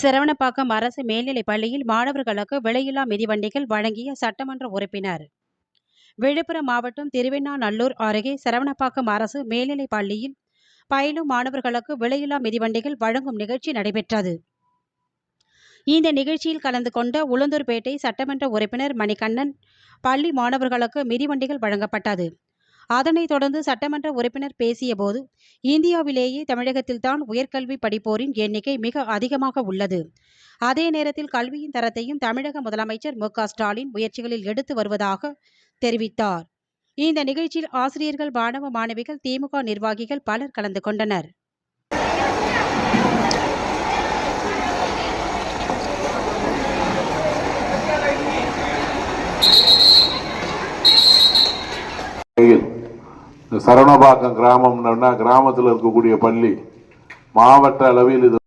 சரவணப்பாக்கம் அரசு மேல்நிலைப் பள்ளியில் மாணவர்களுக்கு விலையில்லா மிதிவண்டிகள் வழங்கிய சட்டமன்ற உறுப்பினர். விழுப்புரம் மாவட்டம் திருவெண்ணாநல்லூர் அருகே சரவணப்பாக்கம் அரசு மேல்நிலைப் பள்ளியில் பயிலும் மாணவர்களுக்கு விலையில்லா மிதிவண்டிகள் வழங்கும் நிகழ்ச்சி நடைபெற்றது. இந்த நிகழ்ச்சியில் கலந்து கொண்ட உளுந்தூர்பேட்டை சட்டமன்ற உறுப்பினர் மணிகண்ணன் பள்ளி மாணவர்களுக்கு மிதிவண்டிகள் வழங்கப்பட்டது. அதனைத் தொடர்ந்து சட்டமன்ற உறுப்பினர் பேசியபோது, இந்தியாவிலேயே தமிழகத்தில்தான் உயர்கல்வி படிப்போரின் எண்ணிக்கை மிக அதிகமாக உள்ளது. அதே நேரத்தில் கல்வியின் தரத்தையும் தமிழக முதலமைச்சர் மு.க.ஸ்டாலின் முயற்சிகளில் எடுத்து வருவதாக தெரிவித்தார். இந்த நிகழ்ச்சியில் ஆசிரியர்கள், மாணவ மாணவிகள், திமுக நிர்வாகிகள் பலர் கலந்து கொண்டனர். சரவணபாக்கம் கிராமம்னா கிராமத்தில் இருக்கக்கூடிய பள்ளி மாவட்ட அளவில் இது